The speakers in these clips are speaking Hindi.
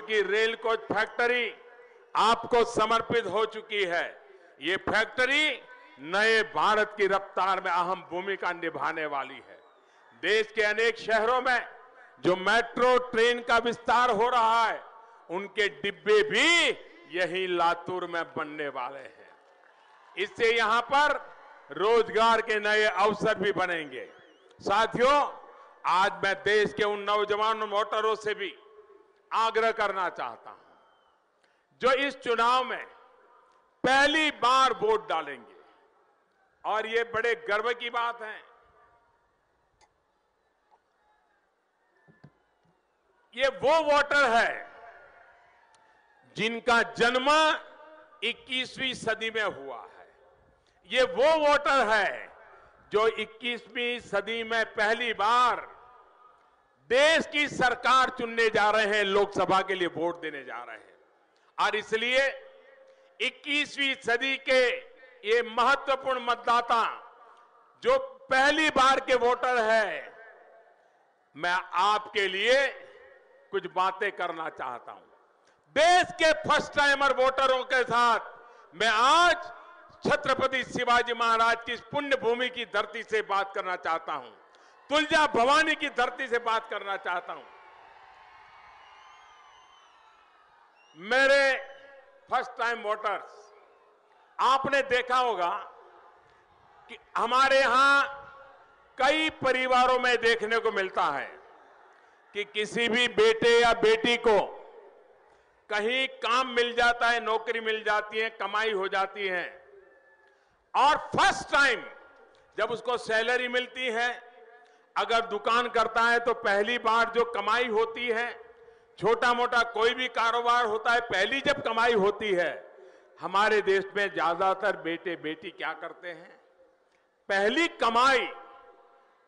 की रेल कोच फैक्ट्री आपको समर्पित हो चुकी है। ये फैक्ट्री नए भारत की रफ्तार में अहम भूमिका निभाने वाली है। देश के अनेक शहरों में जो मेट्रो ट्रेन का विस्तार हो रहा है, उनके डिब्बे भी यही लातूर में बनने वाले हैं। इससे यहां पर रोजगार के नए अवसर भी बनेंगे। साथियों, आज मैं देश के उन नौजवान वोटरों से भी आग्रह करना चाहता हूं जो इस चुनाव में पहली बार वोट डालेंगे, और ये बड़े गर्व की बात है। ये वो वोटर है जिनका जन्म 21वीं सदी में हुआ है। ये वो वोटर है जो 21वीं सदी में पहली बार देश की सरकार चुनने जा रहे हैं, लोकसभा के लिए वोट देने जा रहे हैं। और इसलिए 21वीं सदी के ये महत्वपूर्ण मतदाता जो पहली बार के वोटर हैं, मैं आपके लिए कुछ बातें करना चाहता हूं। देश के फर्स्ट टाइमर वोटरों के साथ मैं आज छत्रपति शिवाजी महाराज की इस पुण्य भूमि की धरती से बात करना चाहता हूं, तुलजा भवानी की धरती से बात करना चाहता हूं। मेरे फर्स्ट टाइम वोटर्स, आपने देखा होगा कि हमारे यहां कई परिवारों में देखने को मिलता है कि किसी भी बेटे या बेटी को कहीं काम मिल जाता है, नौकरी मिल जाती है, कमाई हो जाती है, और फर्स्ट टाइम जब उसको सैलरी मिलती है, अगर दुकान करता है तो पहली बार जो कमाई होती है, छोटा मोटा कोई भी कारोबार होता है, पहली जब कमाई होती है, हमारे देश में ज्यादातर बेटे बेटी क्या करते हैं, पहली कमाई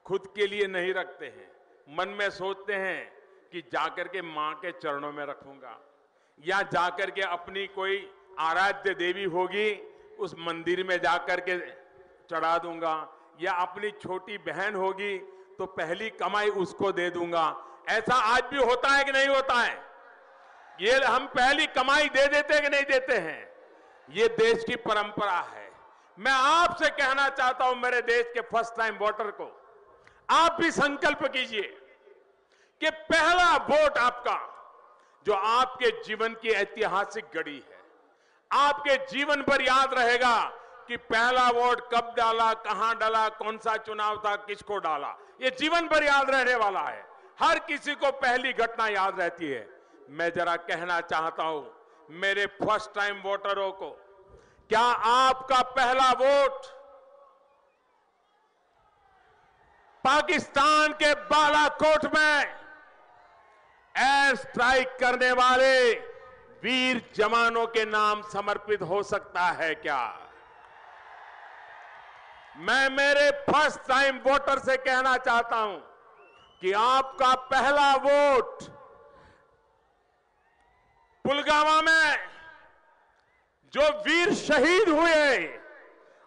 खुद के लिए नहीं रखते हैं। मन में सोचते हैं कि जाकर के मां के चरणों में रखूंगा, या जाकर के अपनी कोई आराध्य देवी होगी उस मंदिर में जाकर के चढ़ा दूंगा, या अपनी छोटी बहन होगी तो पहली कमाई उसको दे दूंगा। ऐसा आज भी होता है कि नहीं होता है? ये हम पहली कमाई दे देते हैं कि नहीं देते हैं? ये देश की परंपरा है। मैं आपसे कहना चाहता हूं, मेरे देश के फर्स्ट टाइम वोटर को, आप भी संकल्प कीजिए कि पहला वोट आपका, जो आपके जीवन की ऐतिहासिक घड़ी है, आपके जीवन पर याद रहेगा कि पहला वोट कब डाला, कहां डाला, कौन सा चुनाव था, किसको डाला, ये जीवन भर याद रहने वाला है। हर किसी को पहली घटना याद रहती है। मैं जरा कहना चाहता हूं मेरे फर्स्ट टाइम वोटरों को, क्या आपका पहला वोट पाकिस्तान के बालाकोट में एयर स्ट्राइक करने वाले वीर जवानों के नाम समर्पित हो सकता है क्या? मैं मेरे फर्स्ट टाइम वोटर से कहना चाहता हूं कि आपका पहला वोट पुलवामा में जो वीर शहीद हुए,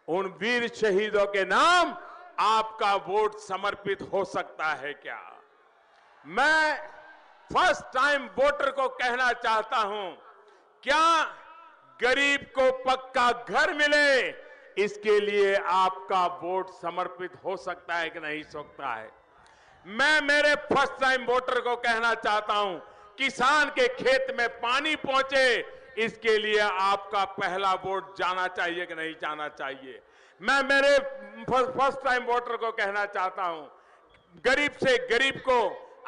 उन वीर शहीदों के नाम आपका वोट समर्पित हो सकता है क्या? मैं फर्स्ट टाइम वोटर को कहना चाहता हूं, क्या गरीब को पक्का घर मिले, इसके लिए आपका वोट समर्पित हो सकता है कि नहीं सकता है? मैं मेरे फर्स्ट टाइम वोटर को कहना चाहता हूं, किसान के खेत में पानी पहुंचे, इसके लिए आपका पहला वोट जाना चाहिए कि नहीं जाना चाहिए? मैं मेरे फर्स्ट टाइम वोटर को कहना चाहता हूं, गरीब से गरीब को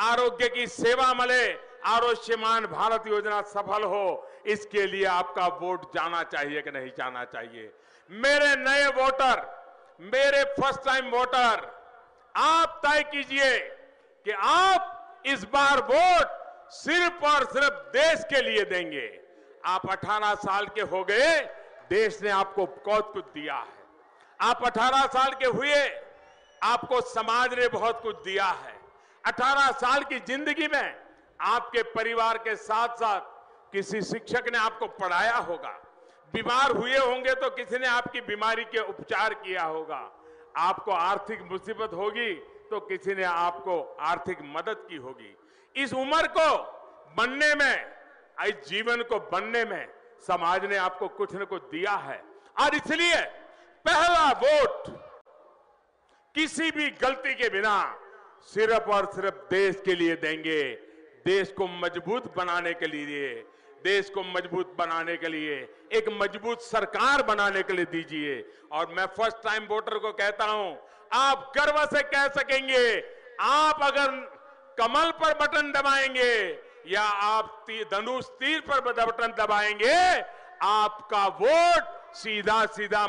आरोग्य की सेवा मिले, आयुष्मान भारत योजना सफल हो, इसके लिए आपका वोट जाना चाहिए कि नहीं जाना चाहिए? मेरे नए वोटर, मेरे फर्स्ट टाइम वोटर, आप तय कीजिए कि आप इस बार वोट सिर्फ और सिर्फ देश के लिए देंगे। आप 18 साल के हो गए, देश ने आपको बहुत कुछ दिया है। आप 18 साल के हुए, आपको समाज ने बहुत कुछ दिया है। 18 साल की जिंदगी में आपके परिवार के साथ साथ किसी शिक्षक ने आपको पढ़ाया होगा, बीमार हुए होंगे तो किसी ने आपकी बीमारी के उपचार किया होगा, आपको आर्थिक मुसीबत होगी तो किसी ने आपको आर्थिक मदद की होगी। इस उम्र को बनने में इस जीवन को बनने में समाज ने आपको कुछ न कुछ दिया है और इसलिए पहला वोट किसी भी गलती के बिना सिर्फ और सिर्फ देश के लिए देंगे, देश को मजबूत बनाने के लिए, देश को मजबूत बनाने के लिए, एक मजबूत सरकार बनाने के लिए दीजिए। और मैं फर्स्ट टाइम वोटर को कहता हूं, आप गर्व से कह सकेंगे, आप अगर कमल पर बटन दबाएंगे या आप धनुष तीर पर बटन दबाएंगे, आपका वोट सीधा सीधा